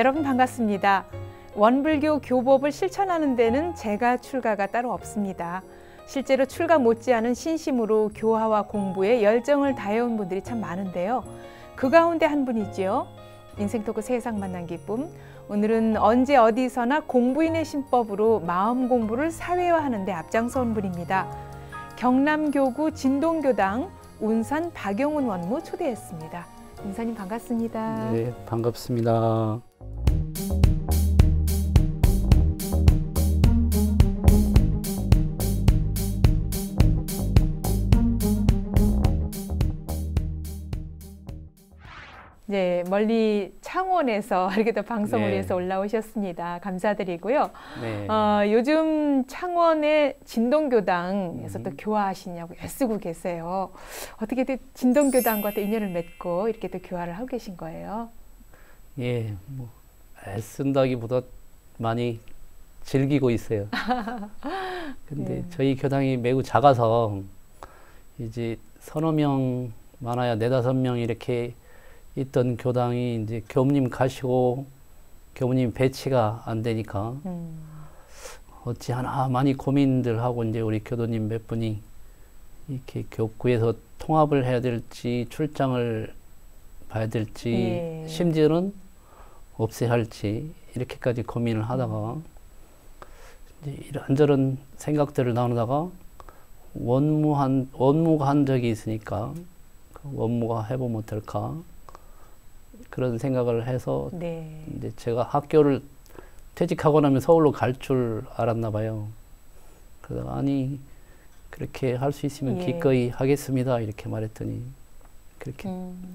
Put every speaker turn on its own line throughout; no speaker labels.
여러분 반갑습니다. 원불교 교법을 실천하는 데는 제가 출가가 따로 없습니다. 실제로 출가 못지않은 신심으로 교화와 공부에 열정을 다해온 분들이 참 많은데요. 그 가운데 한 분이지요. 인생토크 세상 만난 기쁨. 오늘은 언제 어디서나 공부인의 신법으로 마음 공부를 사회화하는 데 앞장서온 분입니다. 경남교구 진동교당 운산 박용훈 원무 초대했습니다. 인사님 반갑습니다.
네, 반갑습니다.
네, 멀리 창원에서 이렇게 또 방송을
네.
위해서 올라오셨습니다. 감사드리고요.
네.
요즘 창원의 진동교당에서 또 교화하시냐고 애쓰고 계세요. 어떻게 진동교당과 또 인연을 맺고 이렇게 또 교화를 하고 계신 거예요?
예, 뭐 애쓴다기보다 많이 즐기고 있어요. 근데
네.
저희 교당이 매우 작아서 이제 서너 명 많아야 네다섯 명 이렇게 있던 교당이 이제 교무님 가시고 교무님 배치가 안 되니까 어찌하나 많이 고민들 하고 이제 우리 교도님 몇 분이 이렇게 교구에서 통합을 해야 될지 출장을 봐야 될지
예.
심지어는 없애야 할지 이렇게까지 고민을 하다가 이제 이런저런 생각들을 나누다가 원무가 한 적이 있으니까 그 원무가 해보면 어떨까 그런 생각을 해서
네.
이제 제가 학교를 퇴직하고 나면 서울로 갈 줄 알았나 봐요. 그래서 아니 그렇게 할 수 있으면
예.
기꺼이 하겠습니다 이렇게 말했더니 그렇게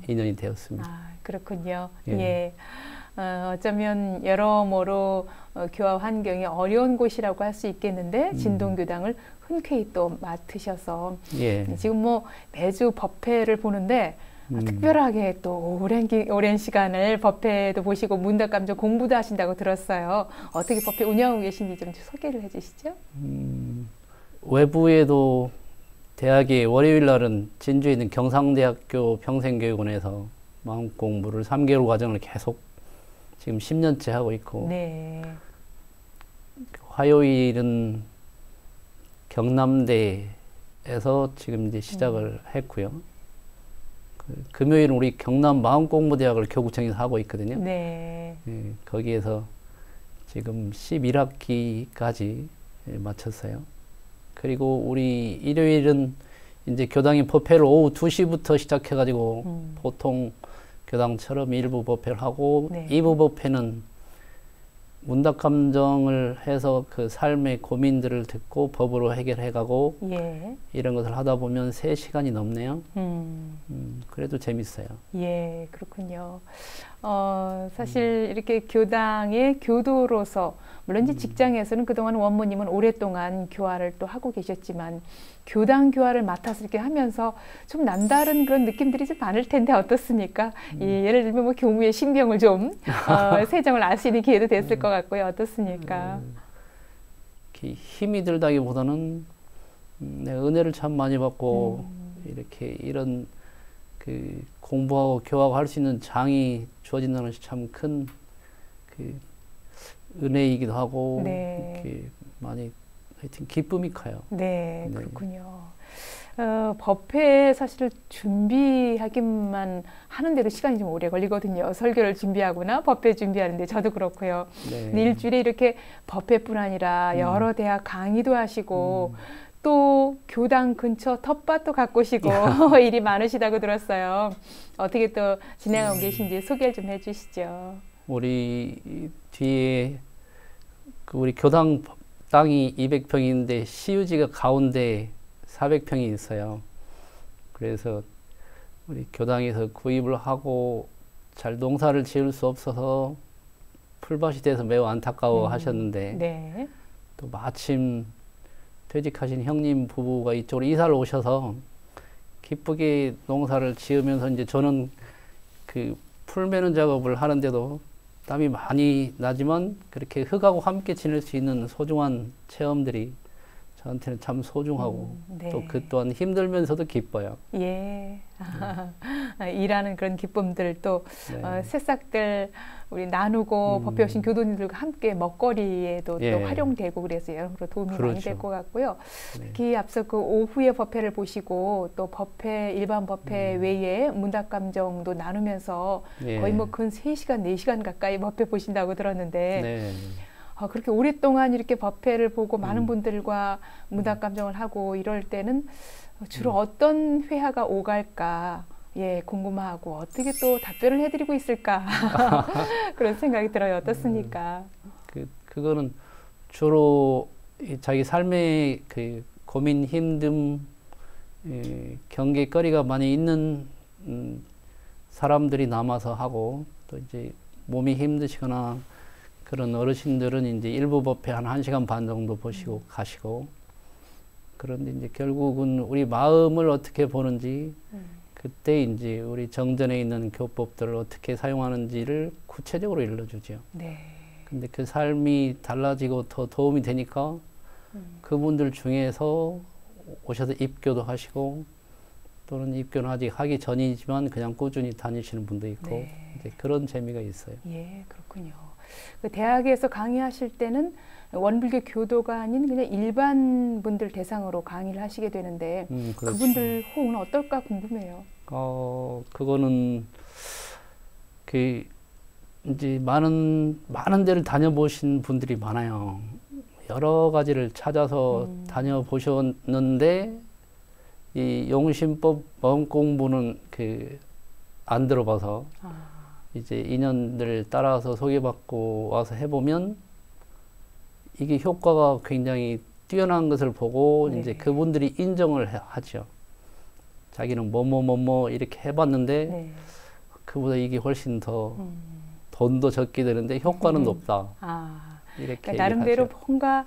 인연이 되었습니다.
아, 그렇군요.
예.
예. 어쩌면 여러모로 교화 환경이 어려운 곳이라고 할 수 있겠는데 진동교당을 흔쾌히 또 맡으셔서
예.
지금 뭐 매주 법회를 보는데 특별하게 또 오랜 시간을 법회도 보시고 문답감정 공부도 하신다고 들었어요. 어떻게 법회 운영하고 계신지 좀 소개를 해주시죠.
외부에도 대학에 월요일 날은 진주에 있는 경상대학교 평생교육원에서 마음 공부를 3개월 과정을 계속 지금 10년째 하고 있고
네.
화요일은 경남대에서 지금 이제 시작을 했고요. 금요일은 우리 경남 마음공부대학을 교구청에서 하고 있거든요.
네.
예, 거기에서 지금 11학기까지 마쳤어요. 그리고 우리 일요일은 이제 교당이 법회를 오후 2시부터 시작해가지고 보통 교당처럼 일부 법회를 하고
네.
2부 법회는 문답감정을 해서 그 삶의 고민들을 듣고 법으로 해결해가고
예.
이런 것을 하다 보면 3시간이 넘네요. 그래도 재밌어요.
예, 그렇군요. 사실 이렇게 교당의 교도로서 물론 이제 직장에서는 그동안 원무님은 오랫동안 교화를 또 하고 계셨지만 교당 교화를 맡아서 이렇게 하면서 좀 남다른 그런 느낌들이 좀 많을 텐데 어떻습니까? 예를 들면 뭐 교무의 신경을 좀 세정을 알 수 있는 기회도 됐을 것 같고요. 어떻습니까?
힘이 들다기보다는 내가 은혜를 참 많이 받고 이렇게 이런 그 공부하고 교화하고 할 수 있는 장이 주어진다는 것이 참 큰 그 은혜이기도 하고
네.
이렇게 많이 하여튼 기쁨이 커요.
네, 그렇군요. 법회 사실 준비하기만 하는데도 시간이 좀 오래 걸리거든요. 설교를 준비하거나 법회 준비하는데 저도 그렇고요.
네.
일주일에 이렇게 법회뿐 아니라 여러 대학 강의도 하시고 또 교당 근처 텃밭도 가꾸시고 일이 많으시다고 들었어요. 어떻게 또 진행하고 계신지 소개를 좀 해주시죠.
우리 뒤에 그 우리 교당 땅이 200평인데 시유지가 가운데 400평이 있어요. 그래서 우리 교당에서 구입을 하고 잘 농사를 지을 수 없어서 풀밭이 돼서 매우 안타까워 하셨는데
네.
또 마침 퇴직하신 형님 부부가 이쪽으로 이사를 오셔서 기쁘게 농사를 지으면서 이제 저는 그 풀 매는 작업을 하는데도 땀이 많이 나지만 그렇게 흙하고 함께 지낼 수 있는 소중한 체험들이 저한테는 참 소중하고
네.
또 그 또한 힘들면서도 기뻐요.
예. 일하는 그런 기쁨들 또
네.
새싹들 우리 나누고 법회 오신 교도님들과 함께 먹거리에도
예.
또 활용되고 그래서 여러모로 도움이 많이
그렇죠.
될 것 같고요.
네.
특히 앞서 그 오후에 법회를 보시고 또 법회 일반 법회 외에 문답감정도 나누면서
예.
거의 뭐 근 3시간, 4시간 가까이 법회 보신다고 들었는데
네.
그렇게 오랫동안 이렇게 법회를 보고 많은 분들과 문답감정을 하고 이럴 때는 주로 어떤 회화가 오갈까 예, 궁금하고 어떻게 또 답변을 해드리고 있을까 그런 생각이 들어요. 어떻습니까?
그거는 주로 자기 삶의 그 고민, 힘듦, 경계거리가 많이 있는 사람들이 남아서 하고 또 이제 몸이 힘드시거나 그런 어르신들은 이제 일부 법회 한 1시간 반 정도 보시고 가시고 그런데 이제 결국은 우리 마음을 어떻게 보는지 그때 이제 우리 정전에 있는 교법들을 어떻게 사용하는지를 구체적으로 일러주죠.
네.
근데 그 삶이 달라지고 더 도움이 되니까 그분들 중에서 오셔서 입교도 하시고 또는 입교는 아직 하기 전이지만 그냥 꾸준히 다니시는 분도 있고
네.
이제 그런 재미가 있어요.
예, 그렇군요. 그 대학에서 강의하실 때는 원불교 교도가 아닌 그냥 일반 분들 대상으로 강의를 하시게 되는데
그렇죠.
그분들 호응은 어떨까 궁금해요.
그거는 그 이제 많은 데를 다녀보신 분들이 많아요. 여러 가지를 찾아서 다녀보셨는데 이 용심법 마음 공부는 그 안 들어봐서 이제 인연들 따라서 소개받고 와서 해보면 이게 효과가 굉장히 뛰어난 것을 보고
네.
이제 그분들이 인정을 하죠. 자기는 뭐뭐 이렇게 해봤는데
네.
그보다 이게 훨씬 더 돈도 적게 드는데 효과는 높다. 이렇게
그러니까 나름대로
하죠.
뭔가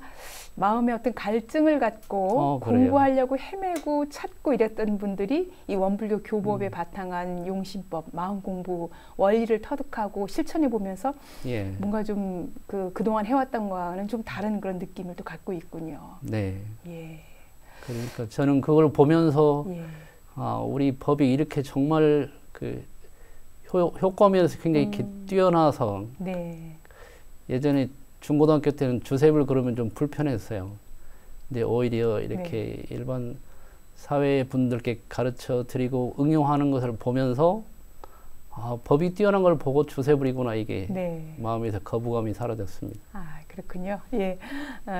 마음의 어떤 갈증을 갖고
그래요.
공부하려고 헤매고 찾고 이랬던 분들이 이 원불교 교법에 바탕한 용심법, 마음 공부 원리를 터득하고 실천해 보면서
예.
뭔가 좀 그동안 해왔던 거와는 좀 다른 그런 느낌을 또 갖고 있군요.
네.
예.
그러니까 저는 그걸 보면서
예.
우리 법이 이렇게 정말 그 효과면에서 굉장히 이렇게 뛰어나서
네.
예전에 중고등학교 때는 주셉을 그러면 좀 불편했어요. 근데 오히려 이렇게 일반 사회 분들께 가르쳐 드리고 응용하는 것을 보면서 법이 뛰어난 걸 보고 주셉을이구나 이게
네.
마음에서 거부감이 사라졌습니다.
그렇군요. 예.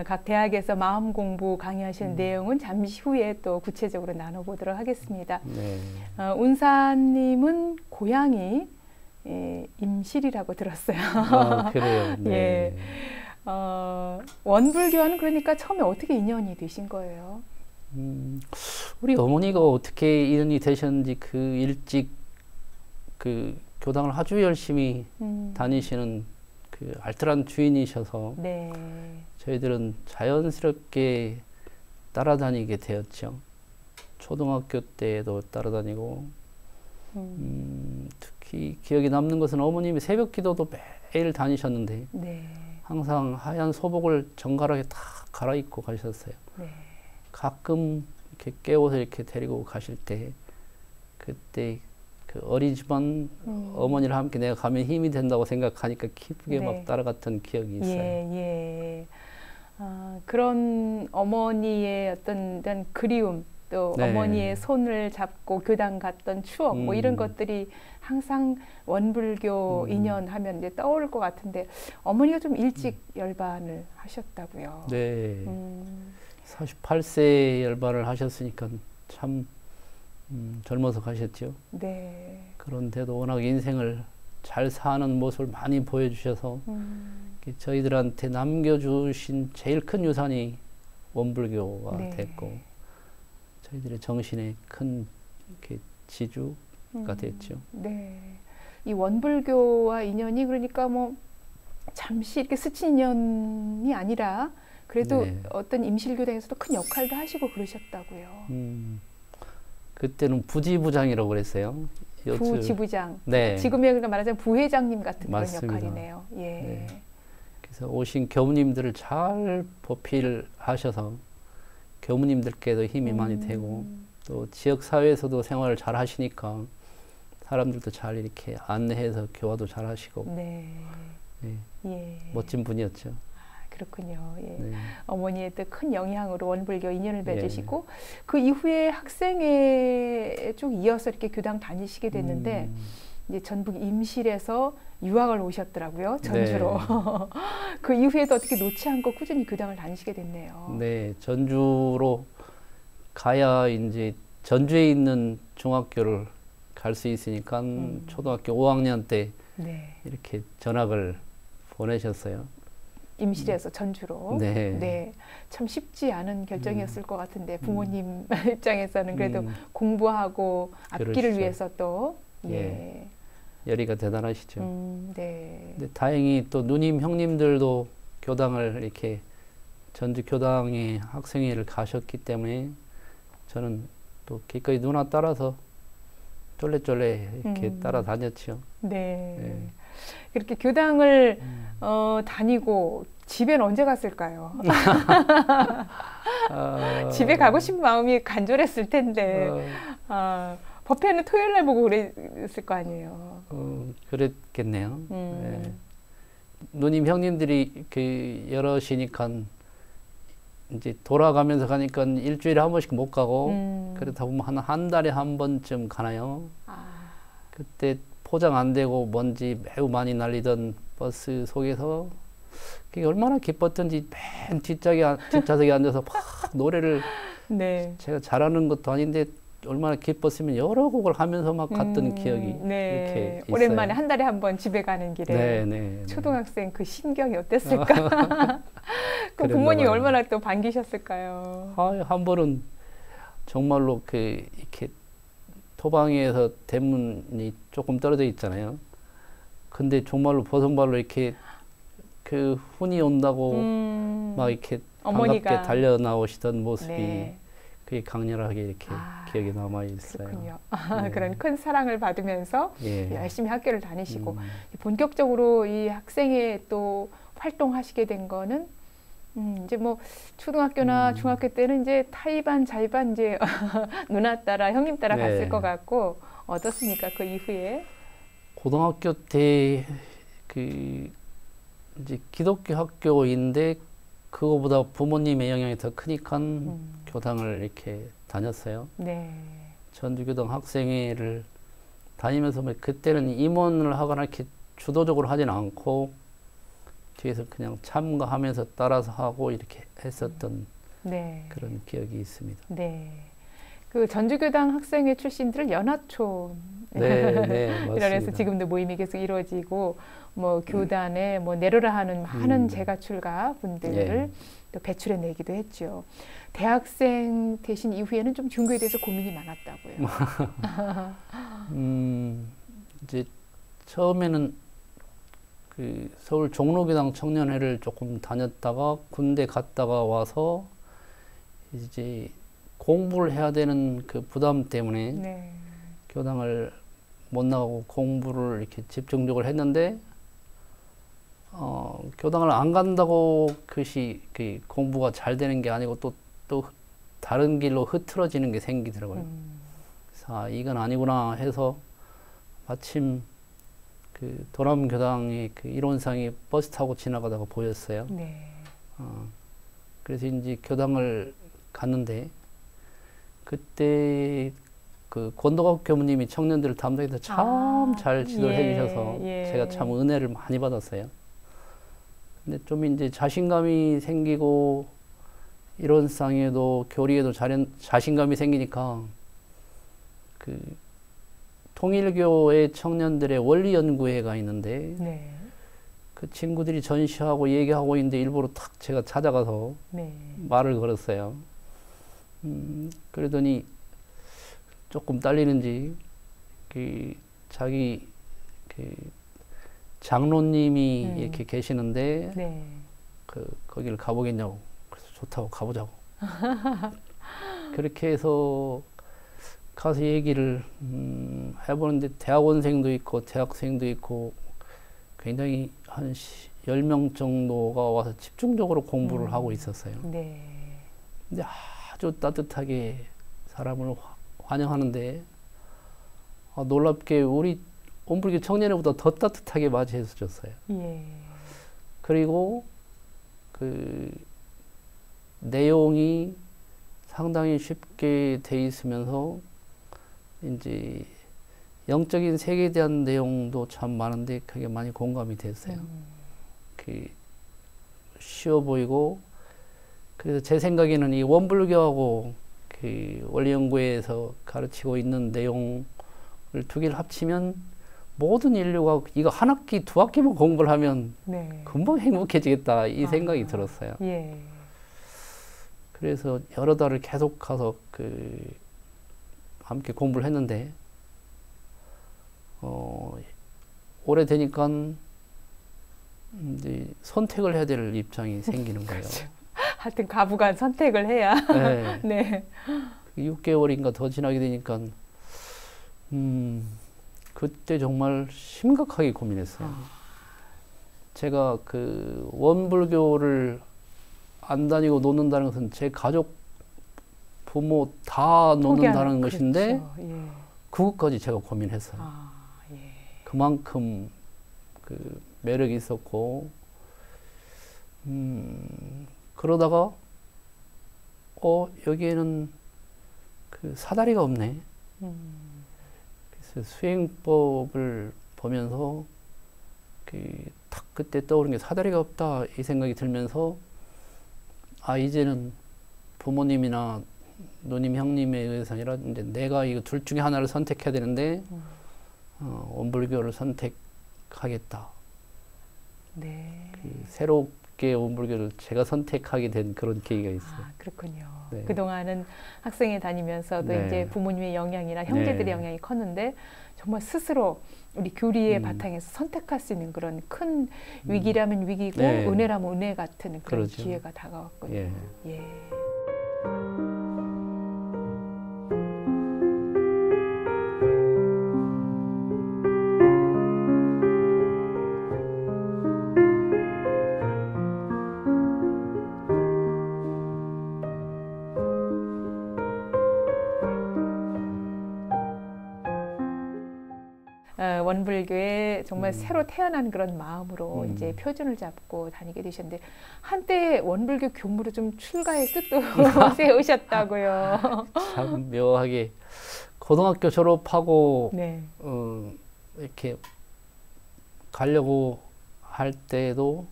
각 대학에서 마음 공부 강의하시는 내용은 잠시 후에 또 구체적으로 나눠보도록 하겠습니다.
네.
운사님은 고향이 임실이라고 들었어요.
그래요. 네.
예. 원불교와는 그러니까 처음에 어떻게 인연이 되신 거예요?
우리 어머니가 어떻게 인연이 되셨는지 그 일찍 그 교당을 아주 열심히 다니시는 그 알뜰한 주인이셔서
네. 저희들은
자연스럽게 따라다니게 되었죠. 초등학교 때도 따라다니고 특히 기억에 남는 것은 어머님이 새벽 기도도 매일 다니셨는데
네.
항상 하얀 소복을 정갈하게 다 갈아입고 가셨어요.
네.
가끔 이렇게 깨워서 이렇게 데리고 가실 때 그때 그 어리지만 어머니랑 함께 내가 가면 힘이 된다고 생각하니까 기쁘게
네.
막 따라갔던 기억이 있어요.
예. 그런 어머니의 어떤 그리움 또
네.
어머니의 손을 잡고 교당 갔던 추억 뭐 이런 것들이 항상 원불교 인연하면 이제 떠오를 것 같은데 어머니가 좀 일찍 열반을 하셨다고요.
네. 48세 열반을 하셨으니까 참 젊어서 가셨죠.
네.
그런데도 워낙 인생을 잘 사는 모습을 많이 보여주셔서 저희들한테 남겨주신 제일 큰 유산이 원불교가
네.
됐고 저희들의 정신의 큰 이렇게 지주가 됐죠.
네. 이 원불교와 인연이 그러니까 뭐 잠시 이렇게 스친 인연이 아니라 그래도
네.
어떤 임실교당에서도 큰 역할도 하시고 그러셨다고요.
그때는 부지부장이라고 그랬어요.
부지부장.
네.
지금에 말하자면 부회장님 같은
맞습니다.
그런 역할이네요. 예.
네. 그래서 오신 교우님들을 잘 보필하셔서 교무님들께도 힘이 많이 되고 또 지역 사회에서도 생활을 잘 하시니까 사람들도 잘 이렇게 안내해서 교화도 잘 하시고
네.
네,
예.
멋진 분이었죠.
그렇군요. 예.
네.
어머니의 또 큰 영향으로 원불교 인연을
예.
맺으시고 그 이후에 학생회 쭉 이어서 이렇게 교당 다니시게 됐는데 이제 전북 임실에서 유학을 오셨더라고요. 전주로.
네.
그 이후에도 어떻게 놓지 않고 꾸준히 교당을 다니시게 됐네요.
네, 전주로 가야 이제 전주에 있는 중학교를 갈 수 있으니까 초등학교 5학년 때
네.
이렇게 전학을 보내셨어요.
임실에서 전주로.
네.
네. 참 쉽지 않은 결정이었을 것 같은데 부모님 입장에서는 그래도
음,
공부하고 앞길을
그러시죠.
위해서 또
예. 열의가 대단하시죠.
네.
근데 다행히 또 누님 형님들도 교당을 이렇게 전주 교당에 학생회를 가셨기 때문에 저는 또 기꺼이 누나 따라서 쫄래쫄래 이렇게 따라다녔죠.
네.
네.
그렇게 교당을 다니고 집엔 언제 갔을까요? 집에 가고 싶은 마음이 간절했을 텐데 법회는 토요일 날 보고 그랬을 거 아니에요.
그랬겠네요. 네. 누님 형님들이 그 여럿이니까 이제 돌아가면서 가니까 일주일에 한 번씩 못 가고 그러다 보면 한 달에 한 번쯤 가나요. 그때 포장 안 되고 먼지 매우 많이 날리던 버스 속에서 그게 얼마나 기뻤던지 맨 뒷좌석에 앉아서 막 노래를
네.
제가 잘하는 것도 아닌데 얼마나 기뻤으면 여러 곡을 하면서 막 갔던 기억이
네.
이렇게 있어요.
오랜만에 한 달에 한 번 집에 가는 길에
네, 네,
초등학생 그 심경이 어땠을까? 그 부모님이
봐요.
얼마나 또 반기셨을까요?
한 번은 정말로 그 이렇게 토방에서 대문이 조금 떨어져 있잖아요. 근데 정말로 버선발로 이렇게 그 훈이 온다고 막 이렇게
어머니가
반갑게 달려 나오시던 모습이
네.
그게 강렬하게 이렇게 기억에 남아 있어요.
그렇군요.
네.
그런 큰 사랑을 받으면서
예.
열심히 학교를 다니시고 본격적으로 이 학생회 또 활동하시게 된 거는 이제 뭐 초등학교나 중학교 때는 이제 타이반 자이반 이제 누나 따라 형님 따라
네.
갔을 것 같고 어떻습니까? 그 이후에
고등학교 때 그 이제 기독교 학교인데 그거보다 부모님의 영향이 더 크니까 교당을 이렇게 다녔어요.
네.
전주교당 학생회를 다니면서 뭐 그때는 임원을 하거나 이렇게 주도적으로 하지는 않고 뒤에서 그냥 참가하면서 따라서 하고 이렇게 했었던
네.
그런 기억이 있습니다.
네. 그 전주교당 학생회 출신들을 연합촌
네, 네, 맞습니다.
이래서 지금도 모임이 계속 이루어지고 뭐 교단에 뭐 내로라 하는 많은 재가 출가 분들을
예.
또 배출해 내기도 했죠. 대학생 되신 이후에는 좀 중교에 대해서 고민이 많았다고요.
이제 처음에는 그 서울 종로교당 청년회를 조금 다녔다가 군대 갔다가 와서 이제 공부를 해야 되는 그 부담 때문에
네.
교당을 못 나가고 공부를 이렇게 집중적으로 했는데 교당을 안 간다고 그것이 그 공부가 잘 되는 게 아니고 또 다른 길로 흐트러지는 게 생기더라고요. 그래서 이건 아니구나 해서 마침 그 도남교당의 그 일원상이 버스 타고 지나가다가 보였어요.
네.
그래서 이제 교당을 갔는데 그때 그 권도갑 교무님이 청년들을 담당해서 참 잘 지도를 해주셔서 제가 참 은혜를 많이 받았어요. 근데 좀 이제 자신감이 생기고 일원상에도 교리에도 자신감이 생기니까 그 통일교의 청년들의 원리연구회가 있는데
네.
그 친구들이 전시하고 얘기하고 있는데 일부러 탁 제가 찾아가서
네.
말을 걸었어요. 그러더니 조금 딸리는지 그 자기 그 장로님이 이렇게 계시는데
네.
거기를 가보겠냐고. 그래서 좋다고 가보자고. 그렇게 해서 가서 얘기를 해보는데 대학원생도 있고 대학생도 있고 굉장히 한 10명 정도가 와서 집중적으로 공부를 하고 있었어요.
네.
근데 아주 따뜻하게 사람을 환영하는데 놀랍게 우리 원불교 청년회보다 더 따뜻하게 맞이해 줬어요.
예.
그리고 그 내용이 상당히 쉽게 돼 있으면서 이제 영적인 세계에 대한 내용도 참 많은데 그게 많이 공감이 됐어요. 그 쉬워 보이고 그래서 제 생각에는 이 원불교하고 그 원리연구회에서 가르치고 있는 내용을 두 개를 합치면 모든 인류가 이거 한 학기, 두 학기만 공부를 하면
네.
금방 행복해지겠다 이 생각이 들었어요.
예.
그래서 여러 달을 계속 가서 함께 공부를 했는데 오래되니까 이제 선택을 해야 될 입장이 생기는 거예요.
하여튼 가부간 선택을 해야.
네.
네.
6개월인가 더 지나게 되니까 그때 정말 심각하게 고민했어요. 제가 그 원불교를 안 다니고 놓는다는 것은 제 가족, 부모 다 놓는다는 것인데
그렇죠. 예.
그것까지 제가 고민했어요.
예.
그만큼 그 매력이 있었고 그러다가 여기에는 그 사다리가 없네. 그래서 수행법을 보면서 딱 그때 떠오른 게 사다리가 없다 이 생각이 들면서 이제는 부모님이나 누님 형님에 의해서 아니라 이제 내가 이거 둘 중에 하나를 선택해야 되는데 원불교를 선택하겠다.
네.
새롭게 원불교를 제가 선택하게 된 그런 계기가 있어요.
그렇군요.
네.
그동안은 학생회 다니면서도
네.
이제 부모님의 영향이나 형제들의
네.
영향이 컸는데 정말 스스로 우리 교리의
음.
바탕에서 선택할 수 있는 그런 큰 위기라면 위기고
네.
은혜라면 은혜 같은 그런
그러죠.
기회가 다가왔군요.
예.
예. 원불교에 정말 새로 태어난 그런 마음으로 이제 표준을 잡고 다니게 되셨는데 한때 원불교 교무로 좀 출가의 뜻도 세우셨다고요.
참 묘하게 고등학교 졸업하고
네.
이렇게 가려고 할 때도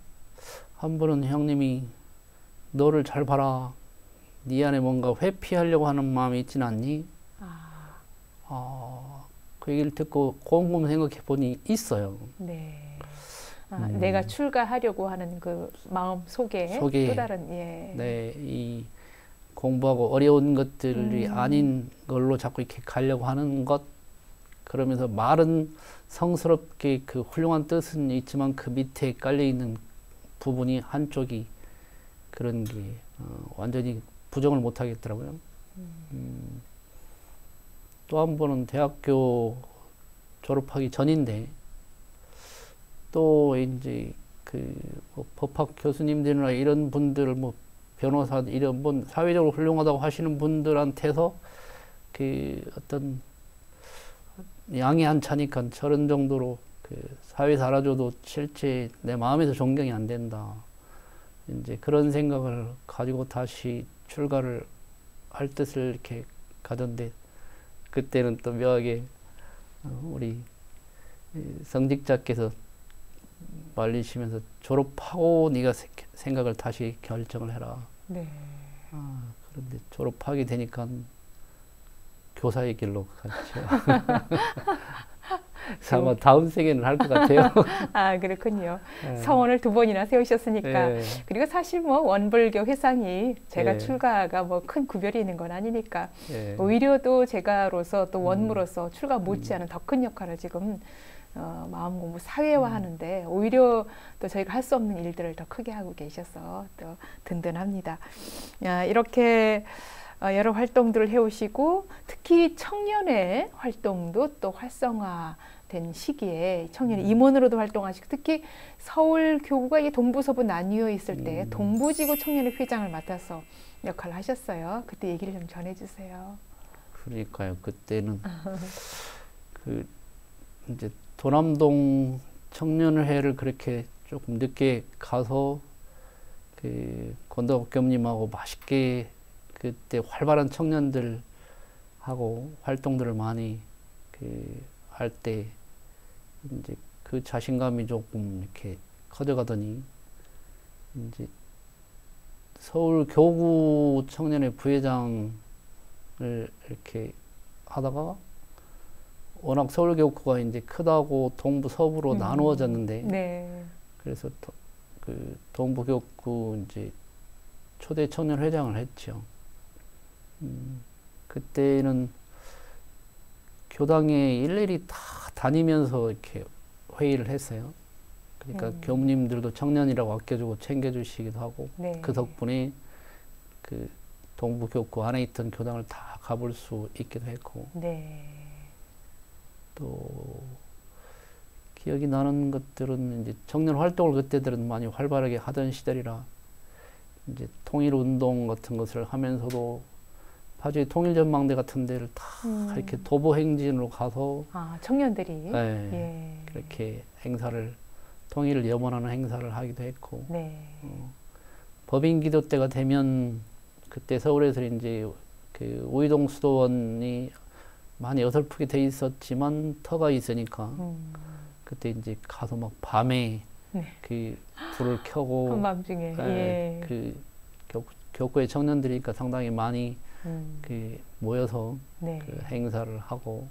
한 분은 형님이 너를 잘 봐라. 네 안에 뭔가 회피하려고 하는 마음이 있진 않니? 그 얘기를 듣고 곰곰 생각해 보니 있어요.
네. 내가 출가하려고 하는 그 마음 속에 또 다른
네, 이 공부하고 어려운 것들이 아닌 걸로 자꾸 이렇게 가려고 하는 것 그러면서 말은 성스럽게 그 훌륭한 뜻은 있지만 그 밑에 깔려 있는 부분이 한쪽이 그런 게 완전히 부정을 못 하겠더라고요. 또 한 번은 대학교 졸업하기 전인데 또 이제 뭐 법학 교수님들이나 이런 분들 뭐 변호사 이런 분 사회적으로 훌륭하다고 하시는 분들한테서 어떤 양이 안 차니까 저런 정도로 사회에서 알아줘도 실제 내 마음에서 존경이 안 된다. 이제 그런 생각을 가지고 다시 출가를 할 뜻을 이렇게 가던데 그때는 또 묘하게 우리 성직자께서 말리시면서 졸업하고 네가 생각을 다시 결정을 해라.
네.
그런데 졸업하게 되니까 교사의 길로 갔죠. 아마 다음 세계는 할 것 같아요.
그렇군요. 서원을 2번이나 세우셨으니까.
네.
그리고 사실 뭐 원불교 회상이 제가
네.
출가가 뭐 큰 구별이 있는 건 아니니까.
네.
오히려 또 제가로서 또 원무로서 출가 못지않은 더 큰 역할을 지금 마음 공부 사회화하는데 오히려 또 저희가 할 수 없는 일들을 더 크게 하고 계셔서 또 든든합니다. 이렇게 여러 활동들을 해오시고 특히 청년의 활동도 또 활성화 된 시기에 청년 임원으로도 활동하시고 특히 서울 교구가 이 동부 서부 나뉘어 있을 때 동부지구 청년회 회장을 맡아서 역할을 하셨어요. 그때 얘기를 좀 전해주세요.
그러니까요. 그때는 그 이제 도남동 청년회를 그렇게 조금 늦게 가서 그 권덕 겸님하고 맛있게 그때 활발한 청년들하고 활동들을 많이 그 할 때 이제 그 자신감이 조금 이렇게 커져가더니 이제 서울 교구 청년회 부회장을 이렇게 하다가 워낙 서울 교구가 이제 크다고 동부 서부로 나누어졌는데
네.
그래서 그 동부 교구 이제 초대 청년 회장을 했죠. 그때는 교당에 일일이 다 다니면서 이렇게 회의를 했어요. 그러니까 교무님들도 청년이라고 아껴주고 챙겨주시기도 하고
네.
그 덕분에 그 동부 교구 안에 있던 교당을 다 가볼 수 있기도 했고
네.
또 기억이 나는 것들은 이제 청년 활동을 그때들은 많이 활발하게 하던 시절이라 이제 통일 운동 같은 것을 하면서도 파주의 통일전망대 같은 데를 다 이렇게 도보 행진으로 가서
청년들이
네,
예.
그렇게 행사를 통일을 염원하는 행사를 하기도 했고
네.
법인 기도 때가 되면 그때 서울에서 이제 그 우이동 수도원이 많이 어설프게 돼 있었지만 터가 있으니까 그때 이제 가서 막 밤에
네.
그 불을 켜고
한밤중에 예.
그 교구의 청년들이니까 상당히 많이 그 모여서
네.
그 행사를 하고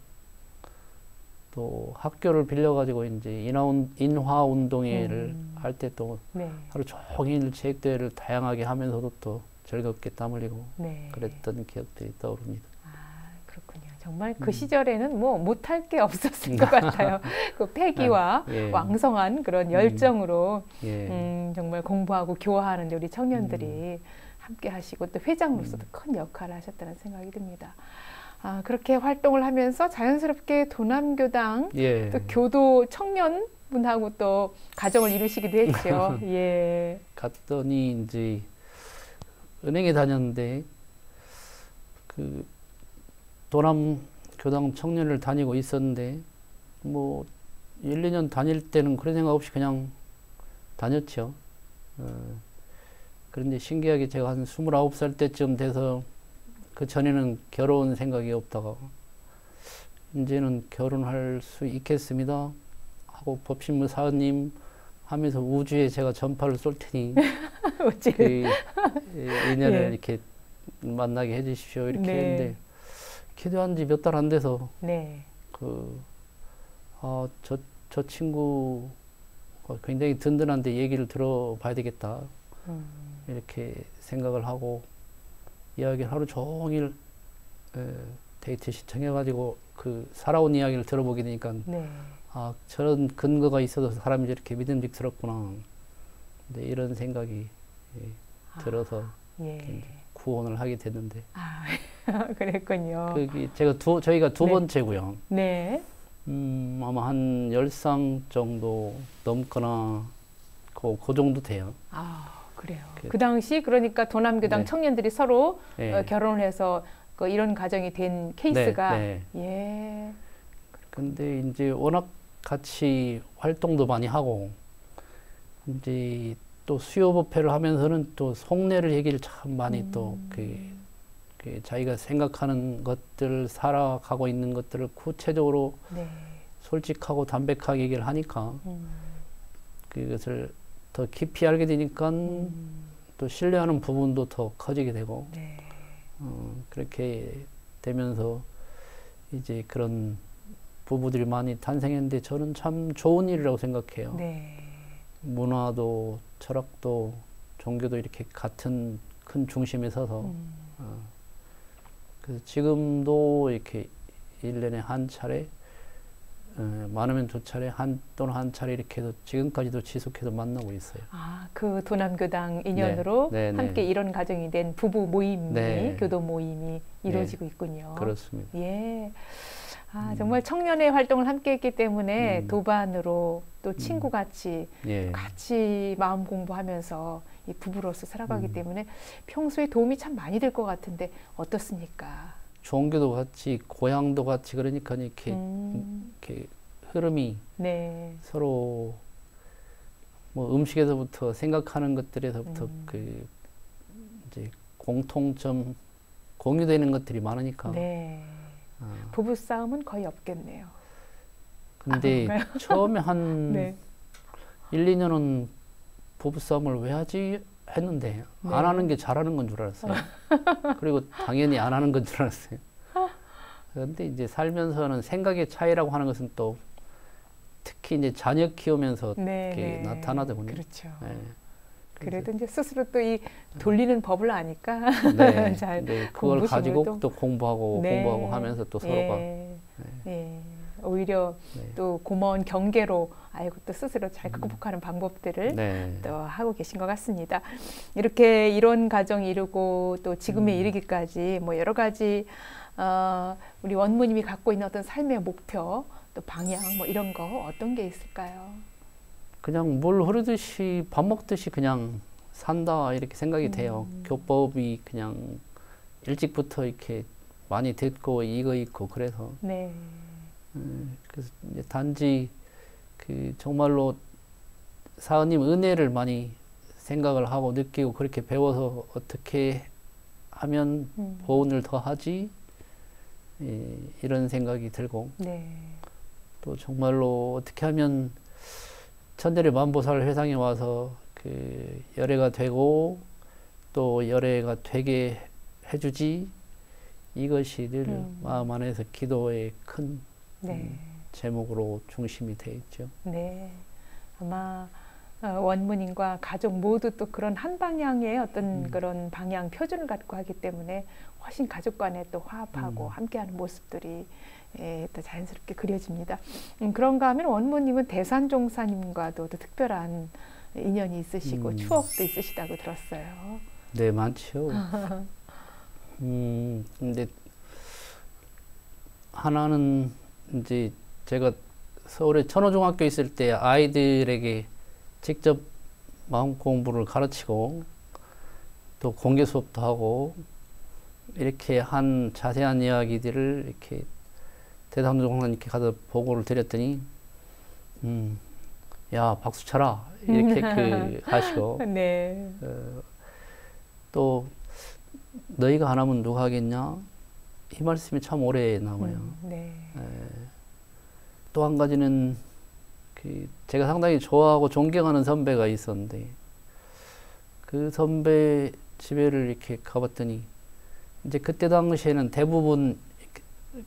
또 학교를 빌려가지고 이제 인화 운동회를 할 때 또
네.
하루 종일 체육대회를 다양하게 하면서도 또 즐겁게 땀 흘리고
네.
그랬던 기억들이 떠오릅니다.
그렇군요. 정말 그 시절에는 뭐 못할 게 없었을 것 같아요. 그 패기와
예.
왕성한 그런 열정으로
예.
정말 공부하고 교화하는데 우리 청년들이 함께 하시고 또 회장으로서도 큰 역할을 하셨다는 생각이 듭니다. 그렇게 활동을 하면서 자연스럽게 도남교당
예.
또 교도 청년분하고 또 가정을 이루시기도 했죠. 예.
갔더니 이제 은행에 다녔는데 그 도남교당 청년을 다니고 있었는데 뭐 1, 2년 다닐 때는 그런 생각 없이 그냥 다녔죠. 그런데 신기하게 제가 한 29살 때쯤 돼서 그 전에는 결혼 생각이 없다가 이제는 결혼할 수 있겠습니다 하고 법신무 사원님 하면서 우주에 제가 전파를 쏠 테니 그 인연을
예.
이렇게 만나게 해주십시오 이렇게
네.
했는데 기도한 지 몇 달 안 돼서
네.
저 친구 굉장히 든든한데 얘기를 들어봐야 되겠다 이렇게 생각을 하고 이야기를 하루 종일 데이트 시청해가지고 그 살아온 이야기를 들어보게 되니까
네.
저런 근거가 있어서 사람이 저렇게 믿음직스럽구나. 근데 이런 생각이 들어서
예.
구원을 하게 됐는데.
그랬군요.
저희가 두
네.
번째고요.
네.
아마 한 10상 정도 넘거나 그 정도 돼요.
그래요. 그 당시 그러니까 도남교당
네.
청년들이 서로
네.
결혼을 해서 이런 가정이 된 케이스가
네.
예.
근데 이제 워낙 같이 활동도 많이 하고 이제 또 수요법회를 하면서는 또 속내를 얘기를 참 많이 또 그 자기가 생각하는 것들 살아가고 있는 것들을 구체적으로
네.
솔직하고 담백하게 얘기를 하니까 그것을 더 깊이 알게 되니까 또 신뢰하는 부분도 더 커지게 되고
네.
그렇게 되면서 이제 그런 부부들이 많이 탄생했는데 저는 참 좋은 일이라고 생각해요.
네.
문화도 철학도 종교도 이렇게 같은 큰 중심에 서서 그래서 지금도 이렇게 1년에 한 차례 많으면 2차례 또는 한 차례 이렇게 해서 지금까지도 지속해서 만나고 있어요.
그 도남교당 인연으로
네,
함께 이런 가정이 된 부부 모임이
네.
교도 모임이 이루어지고 있군요.
그렇습니다.
예. 정말 청년의 활동을 함께 했기 때문에
음.
도반으로 또 친구같이
예.
같이 마음 공부하면서 이 부부로서 살아가기
음.
때문에 평소에 도움이 참 많이 될 것 같은데 어떻습니까?
종교도 같이 고향도 같이 그러니까 이렇게 흐름이
네.
서로 뭐 음식에서부터 생각하는 것들에서부터 이제 공통점 공유되는 것들이 많으니까.
네. 부부 싸움은 거의 없겠네요.
근데
그런가요?
처음에 한
네.
1, 2년은 부부 싸움을 왜 하지 했는데
네.
안 하는 게 잘하는 건 줄 알았어요. 그리고 당연히 안 하는 건 줄 알았어요. 그런데 이제 살면서는 생각의 차이라고 하는 것은 또 특히 이제 자녀 키우면서
네,
이렇게
네.
나타나더군요.
그렇죠.
네.
그래도 이제 스스로 또 이 돌리는 법을 아니까
네.
잘
네. 그걸
공부심을
가지고 또 공부하고
네.
공부하고 하면서 또 서로가
예. 오히려
네.
또 고마운 경계로 알고 또 스스로 잘 극복하는 방법들을
네.
또 하고 계신 것 같습니다. 이렇게 이런 가정 이루고 또 지금에 이르기까지 뭐 여러 가지 우리 원무님이 갖고 있는 어떤 삶의 목표 또 방향 뭐 이런 거 어떤 게 있을까요?
그냥 물 흐르듯이 밥 먹듯이 그냥 산다 이렇게 생각이 돼요. 교법이 그냥 일찍부터 이렇게 많이 듣고 이거 있고 그래서
네.
그래서 이제 단지 그 정말로 사은님 은혜를 많이 생각을 하고 느끼고 그렇게 배워서 어떻게 하면 보온을 더 하지 이런 생각이 들고
네.
또 정말로 어떻게 하면 천대를 만보살 회상에 와서 그 열애가 되고 또 열애가 되게 해주지 이것이 늘 마음 안에서 기도의 큰
네.
제목으로 중심이 돼 있죠.
네. 아마 원무님과 가족 모두 또 그런 한 방향의 어떤 그런 방향 표준을 갖고 하기 때문에 훨씬 가족 간에 또 화합하고 함께하는 모습들이 또 자연스럽게 그려집니다. 그런가 하면 원무님은 대산종사님과도 또 특별한 인연이 있으시고 추억도 있으시다고 들었어요.
네, 많죠. 근데 하나는 이제 제가 서울에 천호중학교 있을 때 아이들에게 직접 마음 공부를 가르치고 또 공개 수업도 하고 이렇게 한 자세한 이야기들을 이렇게 대상종사님께 가서 보고를 드렸더니 야 박수 쳐라 이렇게 하시고
네.
또 너희가 안 하면 누가 하겠냐 이 말씀이 참 오래 남아요.
네.
또 한 가지는 그 제가 상당히 좋아하고 존경하는 선배가 있었는데 그 선배 집에를 이렇게 가봤더니 이제 그때 당시에는 대부분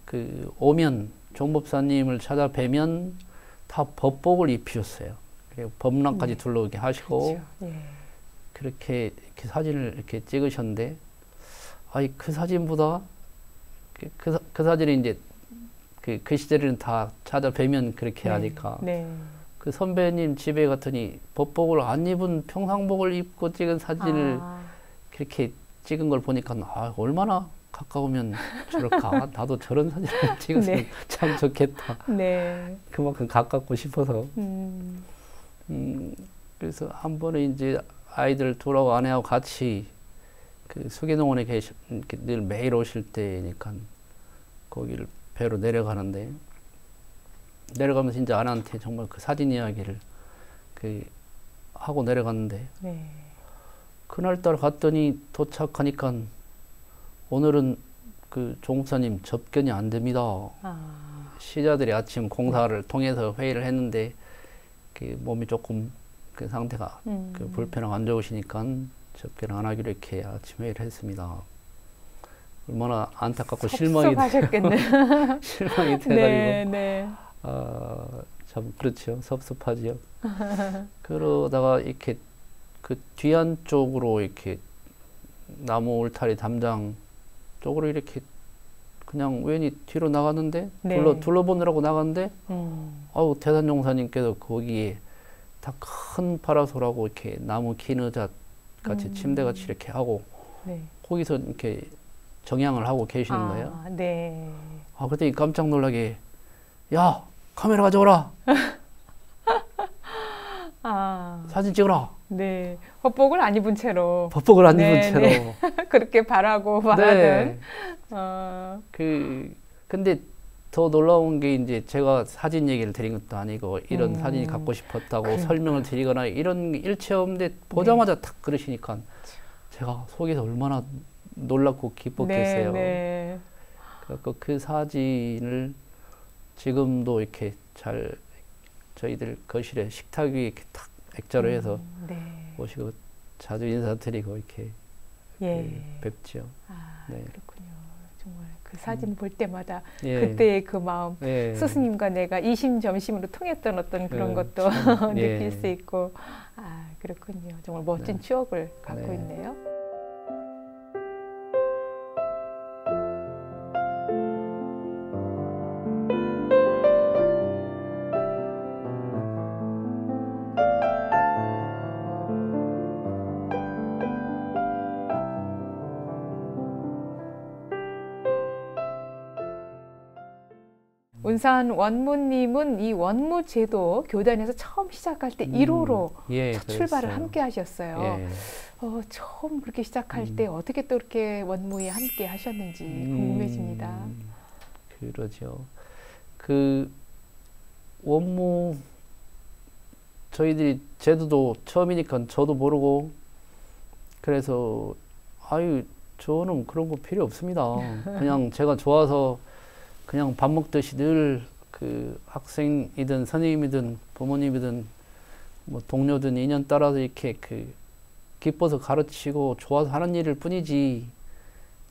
그 오면 종법사님을 찾아뵈면 다 법복을 입히셨어요. 그리고 법랑까지 둘러오게 하시고
그렇죠. 예.
그렇게 이렇게 사진을 이렇게 찍으셨는데 아이 그 사진보다 그 사진이 이제 그 시절에는 다 찾아뵈면 그렇게 하니까
네.
그 선배님 집에 갔더니 법복을 안 입은 평상복을 입고 찍은 사진을 그렇게 찍은 걸 보니까 아, 얼마나 가까우면 저럴까 나도 저런 사진을 찍었으면
네.
참 좋겠다.
네.
그만큼 가깝고 싶어서 그래서 한 번에 이제 아이들 둘하고 아내하고 같이 그 수계농원에 늘 매일 오실 때니까 거기를 배로 내려가는데 내려가면서 이제 아내한테 정말 그 사진 이야기를 그 하고 내려갔는데
네.
그날따라 갔더니 도착하니까 오늘은 그 종목사님 접견이 안 됩니다. 시자들이 아침 공사를 통해서 회의를 했는데 그 몸이 조금 그 상태가 그 불편하고 안 좋으시니까 접견 안 하기로 이렇게 아침 회의를 했습니다. 얼마나 안타깝고 실망이 실망이 돼가지고
네, 네.
참 그렇죠. 섭섭하지요. 그러다가 이렇게 그 뒤안 쪽으로 이렇게 나무 울타리 담장 쪽으로 이렇게 그냥 우연히 뒤로 나갔는데
네.
둘러보느라고 나갔는데 아우 대산종사님께서 거기에 다 큰 파라솔하고 이렇게 나무 긴 의자 같이 침대 같이 이렇게 하고
네.
거기서 이렇게 정향을 하고 계시는 거예요.
네.
아, 그때 깜짝 놀라게, 야, 카메라 가져오라. 사진 찍어라.
네. 법복을 안 입은 채로.
법복을 안
네,
입은 채로.
네. 그렇게 바라고 말하던.
근데 더 놀라운 게 이제 제가 사진 얘기를 드린 것도 아니고 이런 사진이 갖고 싶었다고
그러니까.
설명을 드리거나 이런 일체 없는데 보자마자 탁 그러시니까 제가 속에서 얼마나 놀랍고 기뻤겠어요.
네.
그래서 그 사진을 지금도 이렇게 잘 저희들 거실에 식탁 위에 이렇게 탁 액자로 해서 보시고 자주 인사드리고 이렇게 뵙죠.
네. 그렇군요. 정말 그 사진 볼 때마다
예.
그때의 그 마음,
예.
스승님과 내가 이심점심으로 통했던 어떤 그런 것도 느낄 수 있고, 그렇군요. 정말 멋진 추억을 갖고 있네요. 운산 원무님은 이 원무 제도 교단에서 처음 시작할 때 1호로 첫 출발을 함께 하셨어요. 처음 그렇게 시작할 때 어떻게 또 이렇게 원무에 함께 하셨는지 궁금해집니다.
그러죠. 그 원무 저희들이 제도도 처음이니까 저도 모르고 그래서 아유 저는 그런 거 필요 없습니다. 그냥 제가 좋아서 그냥 밥 먹듯이 늘 그 학생이든 선생님이든 부모님이든 뭐 동료든 인연 따라서 이렇게 그 기뻐서 가르치고 좋아서 하는 일일 뿐이지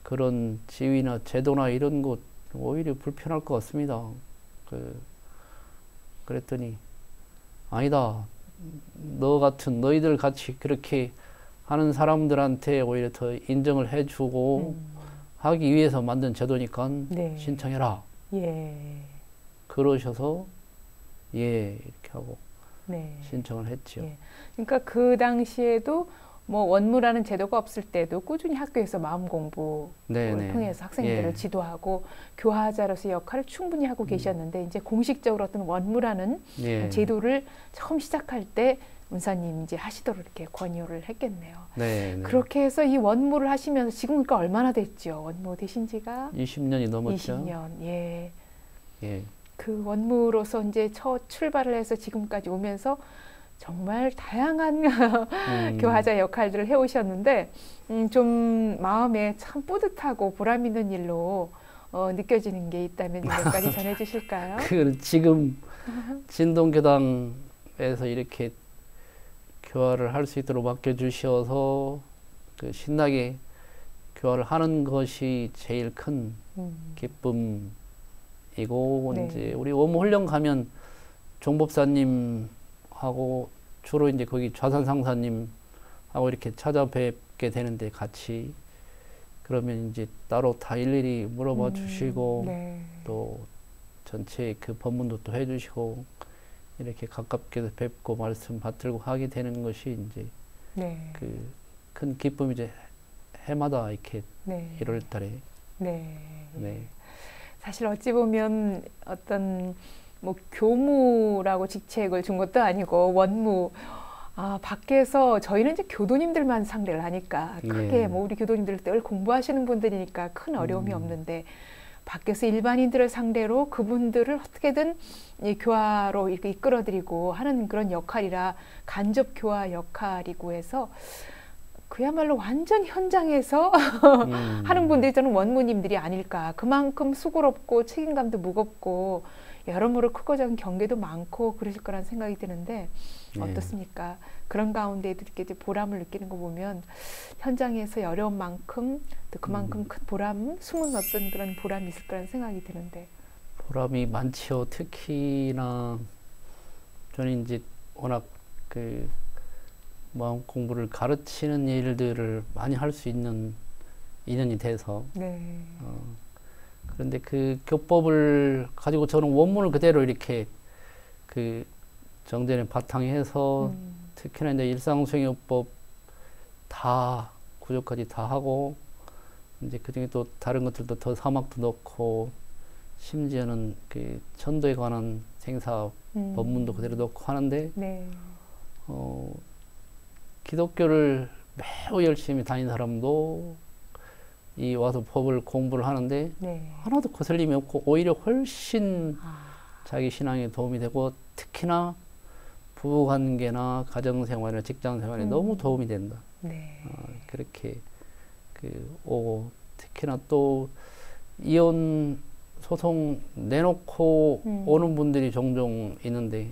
그런 지위나 제도나 이런 거 오히려 불편할 것 같습니다. 그랬더니 아니다. 너 같은 너희들 같이 그렇게 하는 사람들한테 오히려 더 인정을 해주고 하기 위해서 만든 제도니까 신청해라. 그러셔서 이렇게 하고 신청을 했죠.
그러니까 그 당시에도 뭐 원무라는 제도가 없을 때도 꾸준히 학교에서 마음 공부를 통해서 학생들을 지도하고 교화자로서의 역할을 충분히 하고 계셨는데 이제 공식적으로 어떤 원무라는 제도를 처음 시작할 때 운사님 이제 하시도록 이렇게 권유를 했겠네요. 그렇게 해서 이 원무를 하시면서 지금 그러니까 얼마나 됐죠? 원무 되신 지가
20년이 넘었죠.
20년. 그 원무로서 이제 첫 출발을 해서 지금까지 오면서 정말 다양한 교화자 역할들을 해오셨는데 좀 마음에 참 뿌듯하고 보람 있는 일로 느껴지는 게 있다면 몇 가지 전해주실까요?
지금 진동교당에서 이렇게 교화를 할 수 있도록 맡겨주셔서 그 신나게 교화를 하는 것이 제일 큰 기쁨이고 이제 우리 원무 훈련 가면 종법사님하고 주로 이제 거기 좌산상사님하고 이렇게 찾아뵙게 되는데 같이 그러면 이제 따로 다 일일이 물어봐 주시고 또 전체 그 법문도 또 해주시고 이렇게 가깝게 뵙고 말씀 받들고 하게 되는 것이 이제 그 큰 기쁨이 이제 해마다 이렇게 1월 달에
사실 어찌 보면 어떤 뭐 교무라고 직책을 준 것도 아니고 원무 밖에서 저희는 이제 교도님들만 상대를 하니까 크게 뭐 우리 교도님들 늘 공부하시는 분들이니까 큰 어려움이 없는데 밖에서 일반인들을 상대로 그분들을 어떻게든 이 교화로 이렇게 이끌어드리고 하는 그런 역할이라 간접 교화 역할이고 해서 그야말로 완전 현장에서 하는 분들이 저는 원무님들이 아닐까. 그만큼 수고롭고 책임감도 무겁고 여러모로 크고 작은 경계도 많고 그러실 거란 생각이 드는데 어떻습니까? 그런 가운데에도 이렇게 보람을 느끼는 거 보면 현장에서 어려운 만큼 또 그만큼 큰 보람, 숨은 어떤 그런 보람이 있을 거란 생각이 드는데
보람이 많죠. 특히나 저는 이제 워낙 그 마음 공부를 가르치는 일들을 많이 할 수 있는 인연이 돼서 그런데 그 교법을 가지고 저는 원문을 그대로 이렇게 그 정전에 바탕해서 특히나 이제 일상수행요법 다 구조까지 다 하고 이제 그중에 또 다른 것들도 더 사막도 넣고 심지어는 그 천도에 관한 생사 법문도 그대로 넣고 하는데
네.
기독교를 매우 열심히 다닌 사람도 이 와서 법을 공부를 하는데
네.
하나도 거슬림이 없고 오히려 훨씬
아,
자기 신앙에 도움이 되고 특히나 부부관계나 가정생활이나 직장생활에 너무 도움이 된다.
네.
그렇게 오고 특히나 또 이혼 소송 내놓고 오는 분들이 종종 있는데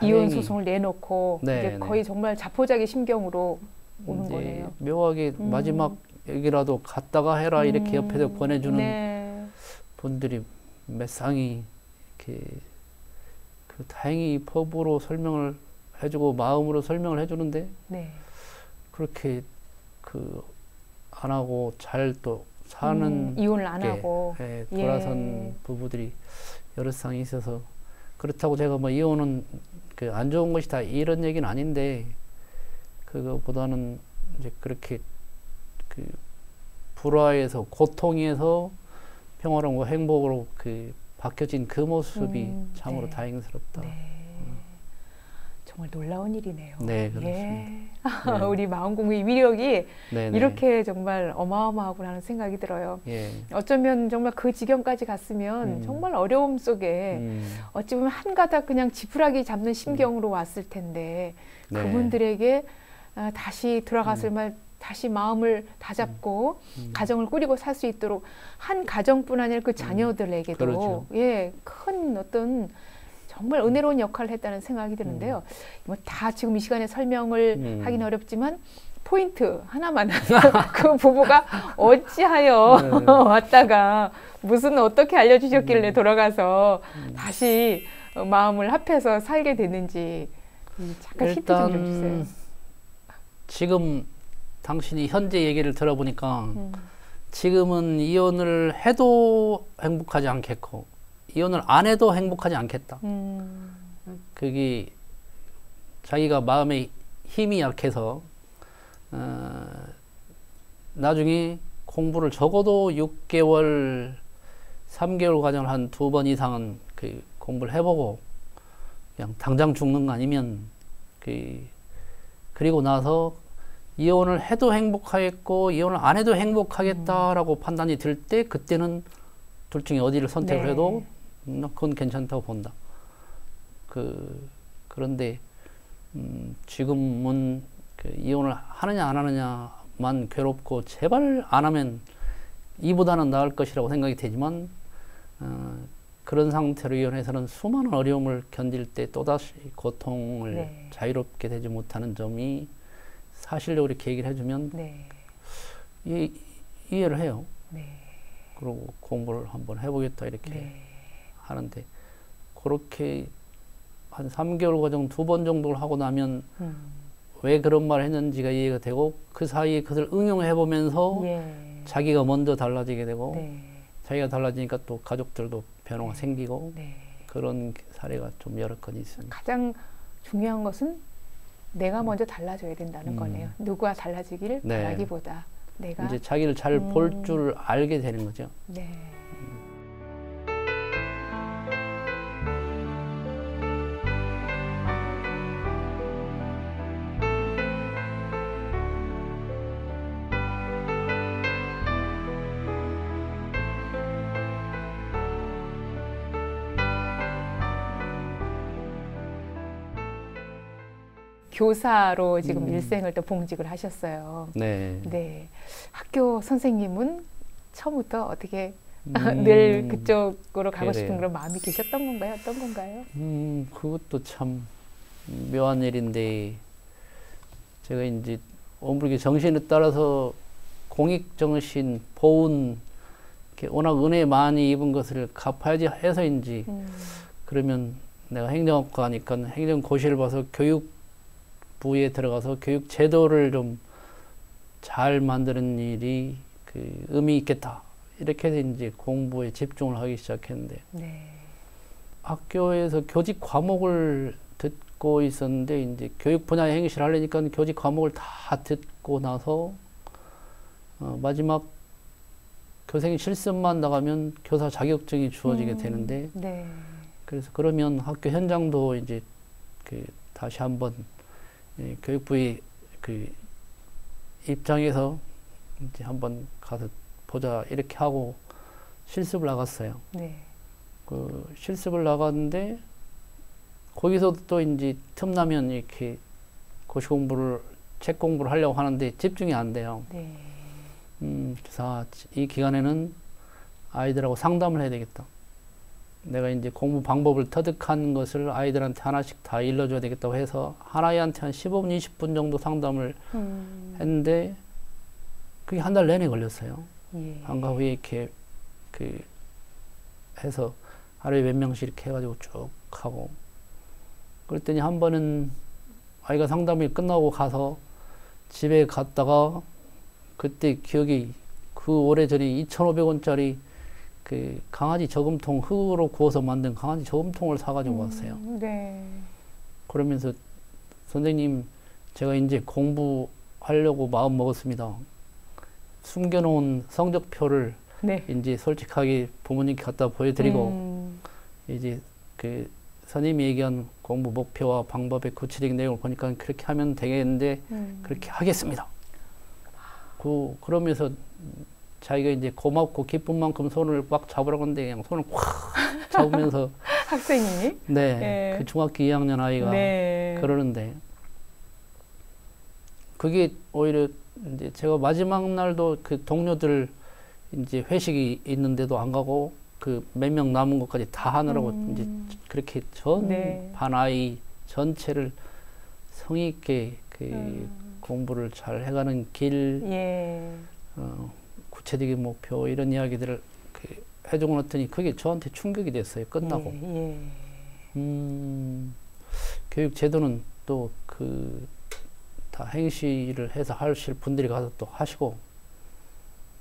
이혼 소송을 내놓고
네,
이제 거의 정말 자포자기 심경으로 오는
이제
거네요.
묘하게 마지막 여기라도 갔다가 해라 이렇게 옆에서 보내주는
네.
분들이 몇 쌍이 이렇게 다행히 법으로 설명을 해주고 마음으로 설명을 해주는데
네.
그렇게 안 하고 잘 또 사는
이혼을 안 하고
돌아선 부부들이 여러 쌍이 있어서 그렇다고 제가 뭐 이혼은 안 좋은 것이다 이런 얘기는 아닌데 그거보다는 이제 그렇게 불화에서 고통에서 평화로운 행복으로 바뀌어진 그 모습이 참으로
네.
다행스럽다.
네. 정말 놀라운 일이네요.
네, 그렇습니다.
네. 우리 마음공부의 위력이
네네.
이렇게 정말 어마어마하구나 하는 생각이 들어요.
예.
어쩌면 정말 그 지경까지 갔으면 정말 어려움 속에 어찌 보면 한 가닥 그냥 지푸라기 잡는 심경으로 왔을 텐데
네.
그분들에게 다시 들어갔을 말 다시 마음을 다잡고 가정을 꾸리고 살 수 있도록 한 가정뿐 아니라 그 자녀들에게도
그렇죠.
큰 어떤 정말 은혜로운 역할을 했다는 생각이 드는데요. 뭐 다 지금 이 시간에 설명을 하긴 어렵지만 포인트 하나만 그 부부가 어찌하여
네.
왔다가 무슨 어떻게 알려주셨길래 돌아가서 다시 마음을 합해서 살게 됐는지 잠깐 힌트 좀 주세요.
지금 당신이 현재 얘기를 들어보니까 지금은 이혼을 해도 행복하지 않겠고 이혼을 안 해도 행복하지 않겠다. 그게 자기가 마음에 힘이 약해서 나중에 공부를 적어도 6개월, 3개월 과정을 한 2번 이상은 공부를 해보고 그냥 당장 죽는 거 아니면 그리고 나서 이혼을 해도 행복하겠고 이혼을 안 해도 행복하겠다라고 판단이 들 때 그때는 둘 중에 어디를 선택을
네.
해도 그건 괜찮다고 본다. 그런데 지금은 이혼을 하느냐 안 하느냐만 괴롭고 제발 안 하면 이보다는 나을 것이라고 생각이 되지만 그런 상태로 이혼해서는 수많은 어려움을 견딜 때 또다시 고통을
네.
자유롭게 되지 못하는 점이 사실로 이렇게 얘기를 해주면
네.
이해를 해요.
네.
그리고 공부를 한번 해보겠다 이렇게
네.
하는데 그렇게 한 3개월 과정 2번 정도를 하고 나면 왜 그런 말을 했는지가 이해가 되고 그 사이에 그것을 응용해보면서
예.
자기가 먼저 달라지게 되고
네.
자기가 달라지니까 또 가족들도 변화가 생기고
네.
그런 사례가 좀 여러 건 있습니다.
가장 중요한 것은 내가 먼저 달라져야 된다는 거네요. 누가 달라지기를
네.
바라기보다 내가
이제 자기를 잘 볼 줄 알게 되는 거죠.
네. 교사로 지금 일생을 또 봉직을 하셨어요.
네.
네. 학교 선생님은 처음부터 어떻게 늘 그쪽으로 가고 싶은
그래요.
그런 마음이 계셨던 건가요? 어떤 건가요?
그것도 참 묘한 일인데 제가 이제 오물게 정신에 따라서 공익 정신, 보훈 이렇게 워낙 은혜 많이 입은 것을 갚아야지 해서인지 그러면 내가 행정학과 하니까 행정고시를 봐서 교육부에 들어가서 교육 제도를 좀 잘 만드는 일이 의미 있겠다. 이렇게 해서 이제 공부에 집중을 하기 시작했는데
네.
학교에서 교직 과목을 듣고 있었는데 이제 교육 분야의 행실을 하려니까 교직 과목을 다 듣고 나서 마지막 교생 실습만 나가면 교사 자격증이 주어지게 되는데
네.
그래서 그러면 학교 현장도 이제 그 다시 한번 교육부의 그 입장에서 이제 한번 가서 보자 이렇게 하고 실습을 나갔어요.
네.
그 실습을 나갔는데 거기서도 또 이제 틈나면 이렇게 고시 공부를 책 공부를 하려고 하는데 집중이 안 돼요.
네.
그래서 이 기간에는 아이들하고 상담을 해야 되겠다. 내가 이제 공부 방법을 터득한 것을 아이들한테 하나씩 다 일러줘야 되겠다고 해서 하나이한테 한 15분, 20분 정도 상담을 했는데 그게 한 달 내내 걸렸어요.
예.
방과 후에 이렇게 그 해서 하루에 몇 명씩 이렇게 해가지고 쭉 하고 그랬더니 한 번은 아이가 상담이 끝나고 가서 집에 갔다가 그때 기억이 그 오래전에 2,500원짜리 그 강아지 저금통 흙으로 구워서 만든 강아지 저금통을 사가지고 왔어요.
네.
그러면서 선생님 제가 이제 공부하려고 마음 먹었습니다. 숨겨놓은 성적표를
네.
이제 솔직하게 부모님께 갖다 보여드리고 이제 그 선생님이 얘기한 공부 목표와 방법의 구체적인 내용을 보니까 그렇게 하면 되겠는데 그렇게 하겠습니다. 그러면서 자기가 이제 고맙고 기쁜 만큼 손을 꽉 잡으라고 하는데 그냥 손을 꽉 잡으면서
학생이
네,
네.
그 중학교 2학년 아이가
네.
그러는데 그게 오히려 이제 제가 마지막 날도 그 동료들 이제 회식이 있는데도 안 가고 그 몇 명 남은 것까지 다 하느라고 이제 그렇게 전
네.
반 아이 전체를 성의 있게 그 공부를 잘 해가는 길,
예.
구체적인 목표 이런 이야기들을 그 해주고 났더니 그게 저한테 충격이 됐어요. 끝나고.
예.
교육 제도는 또 그 다 행시를 해서 하실 분들이 가서 또 하시고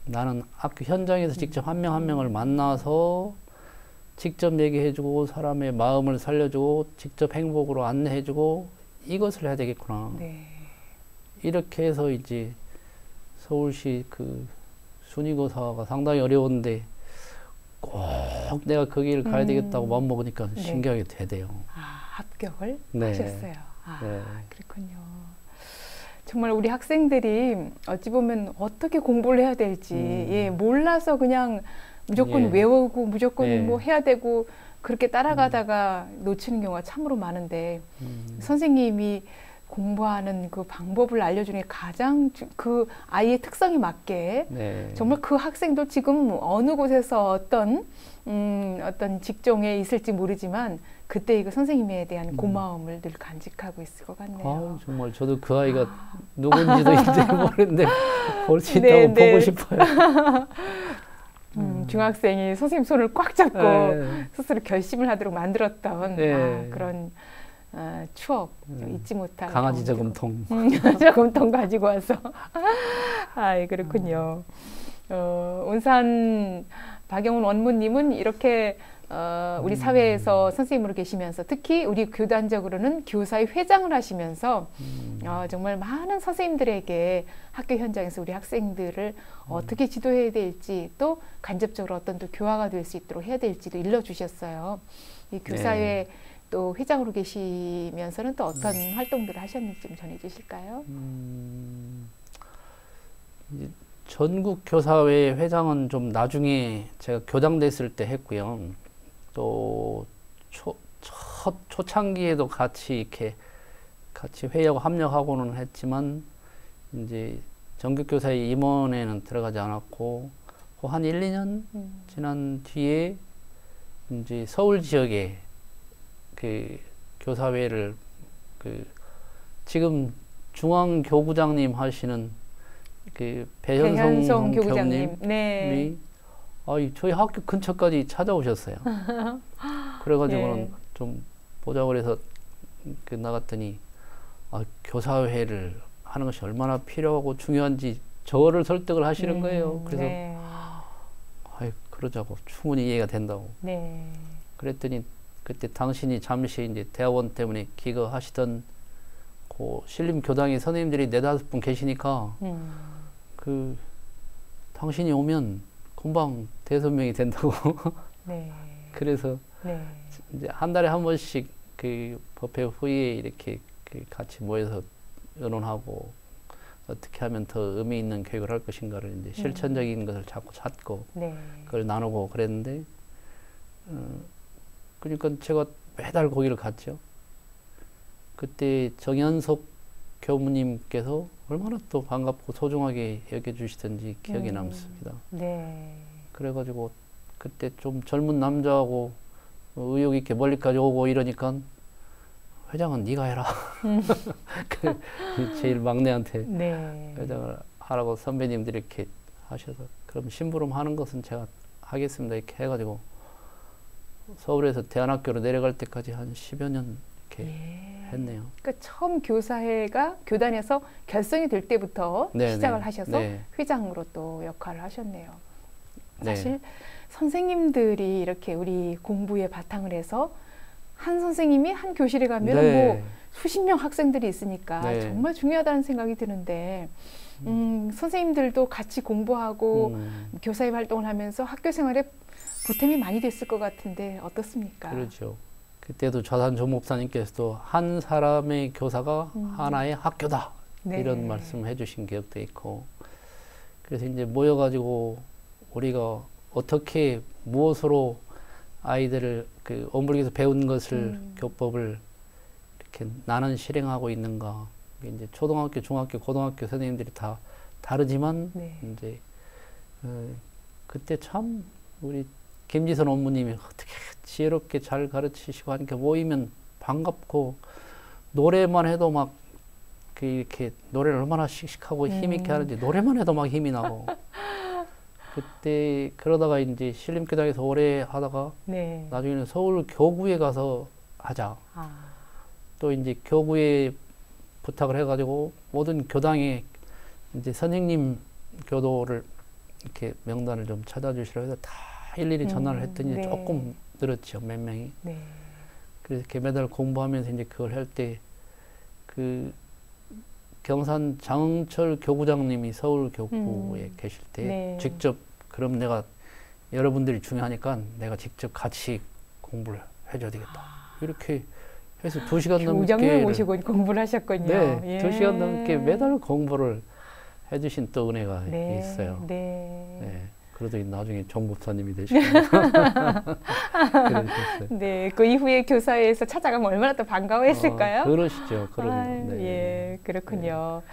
나는 학교 현장에서 직접 한 명 한 명을 만나서 직접 얘기해주고 사람의 마음을 살려주고 직접 행복으로 안내해주고 이것을 해야 되겠구나.
네.
이렇게 해서 이제 서울시 그 순위고사가 상당히 어려운데 꼭 내가 그 길을 가야 되겠다고 마음먹으니까
네.
신기하게 되대요.
아, 합격을
네.
하셨어요. 아,
네.
그렇군요. 정말 우리 학생들이 어찌 보면 어떻게 공부를 해야 될지 예, 몰라서 그냥 무조건
예.
외우고 무조건
예.
뭐 해야 되고 그렇게 따라가다가 놓치는 경우가 참으로 많은데 선생님이 공부하는 그 방법을 알려주는 게 가장 그 아이의 특성에 맞게
네.
정말 그 학생도 지금 어느 곳에서 어떤 직종에 있을지 모르지만 그때 이거 선생님에 대한 고마움을 늘 간직하고 있을 것 같네요.
아, 정말 저도 그 아이가 누군지도 이제 모르는데 볼 수 있다고
네,
보고
네.
싶어요.
중학생이 선생님 손을 꽉 잡고
네.
스스로 결심을 하도록 만들었던
네.
그런 추억 잊지 못할
강아지
경험들.
저금통.
저금통 가지고 와서 아, 그렇군요. 온산 박영훈 원무님은 이렇게 우리 사회에서 선생님으로 계시면서 특히 우리 교단적으로는 교사의 회장을 하시면서 정말 많은 선생님들에게 학교 현장에서 우리 학생들을 어떻게 지도해야 될지 또 간접적으로 어떤 또 교화가 될 수 있도록 해야 될지도 일러주셨어요. 이 교사회
네.
또 회장으로 계시면서는 또 어떤 활동들을 하셨는지 좀 전해주실까요?
이제 전국 교사회 회장은 좀 나중에 제가 교장 됐을 때 했고요. 또 초창기에도 같이 이렇게 같이 회의하고 합력하고는 했지만 이제 전국교사회 임원회는 들어가지 않았고 한 1, 2년 지난 뒤에 이제 서울 지역에 그 교사회를 그 지금 중앙교구장님 하시는 그 배현성 교구장님
네.
저희 학교 근처까지 찾아오셨어요. 그래가지고는
네.
좀 보자고 그래서 그 나갔더니 교사회를 하는 것이 얼마나 필요하고 중요한지 저를 설득을 하시는 거예요. 그래서
네.
그러자고 충분히 이해가 된다고.
네.
그랬더니 그때 당신이 잠시 이제 대학원 때문에 기거하시던 그 신림교당에 선생님들이 4-5분 계시니까 그 당신이 오면 금방 대선명이 된다고.
네.
그래서
네.
이제 한 달에 한 번씩 그 법회 후에 이렇게 그 같이 모여서 의논하고 어떻게 하면 더 의미 있는 교육을 할 것인가를 이제 실천적인 것을 자꾸 찾고
네.
그걸 나누고 그랬는데 그러니까 제가 매달 거기를 갔죠. 그때 정현석 교무님께서 얼마나 또 반갑고 소중하게 여겨주시던지 기억에 남습니다.
네.
그래가지고 그때 좀 젊은 남자하고 의욕 있게 멀리까지 오고 이러니까 회장은 네가 해라. 그 제일 막내한테
네.
회장을 하라고 선배님들이 이렇게 하셔서 그럼 심부름 하는 것은 제가 하겠습니다 이렇게 해가지고 서울에서 대안학교로 내려갈 때까지 한 10여 년 이렇게 했네요.
그러니까 처음 교사회가 교단에서 결성이 될 때부터 시작을 하셔서 회장으로 또 역할을 하셨네요. 사실 선생님들이 이렇게 우리 공부에 바탕을 해서 한 선생님이 한 교실에 가면 뭐 수십 명 학생들이 있으니까 정말 중요하다는 생각이 드는데 선생님들도 같이 공부하고 교사의 활동을 하면서 학교 생활에 보탬이 많이 됐을 것 같은데 어떻습니까?
그렇죠. 그때도 좌산 조 목사님께서도 한 사람의 교사가 하나의 학교다 이런 말씀 해주신 기억도 있고 그래서 이제 모여가지고 우리가 어떻게 무엇으로 아이들을 그 원불교에서 배운 것을 교법을 이렇게 나는 실행하고 있는가 이제 초등학교, 중학교, 고등학교 선생님들이 다 다르지만 이제 그때 참 우리 김지선 원무님이 어떻게 지혜롭게 잘 가르치시고 하니까 모이면 반갑고 노래만 해도 막 이렇게 노래를 얼마나 씩씩하고 힘있게 하는지 노래만 해도 막 힘이 나고 그때 그러다가 이제 신림교당에서 오래 하다가 나중에는 서울 교구에 가서 하자. 또 이제 교구에 부탁을 해가지고 모든 교당에 이제 선생님 교도를 이렇게 명단을 좀 찾아주시라고 해서 다 일일이 전화를 했더니 조금 늘었죠. 몇 명이. 그래서 이렇게 매달 공부하면서 이제 그걸 할 때 그 경산 장흥철 교구장님이 서울 교구에 계실 때 직접 그럼 내가 여러분들이 중요하니까 내가 직접 같이 공부를 해줘야 되겠다. 이렇게 해서 2시간 넘게
교장님 모시고 공부를 하셨군요.
네, 2시간 넘게 매달 공부를 해주신 또 은혜가 있어요. 그래도 나중에 정법사님이 되시고
네, 그 이후에 교사회에서 찾아가면 얼마나 또 반가워했을까요?
그러시죠.
예, 그렇군요.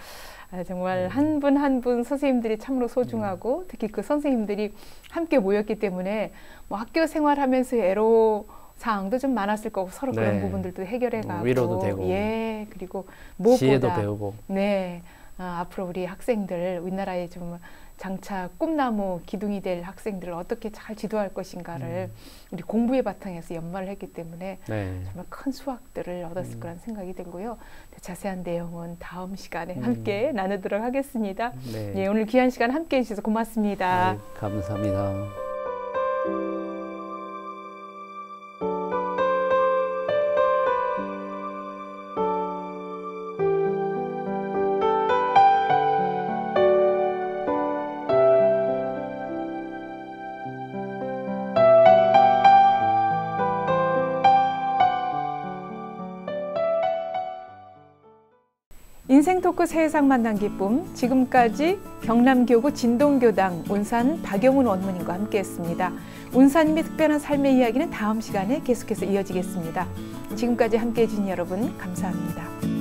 정말 한 분 한 분 선생님들이 참으로 소중하고 특히 그 선생님들이 함께 모였기 때문에 뭐 학교 생활하면서 애로 사항도 좀 많았을 거고 서로 그런 부분들도 해결해가고
위로도 되고
그리고 무엇보다
지혜도 배우고
앞으로 우리 학생들 우리나라에 좀 장차 꿈나무 기둥이 될 학생들을 어떻게 잘 지도할 것인가를 우리 공부의 바탕에서 연마를 했기 때문에 정말 큰 수확들을 얻었을 거란 생각이 들고요. 자세한 내용은 다음 시간에 함께 나누도록 하겠습니다. 예, 오늘 귀한 시간 함께 해주셔서 고맙습니다.
감사합니다.
인생 토크 세상 만난 기쁨, 지금까지 경남교구 진동교당 운산 박영훈 원무님과 함께했습니다. 운산님의 특별한 삶의 이야기는 다음 시간에 계속해서 이어지겠습니다. 지금까지 함께해 주신 여러분 감사합니다.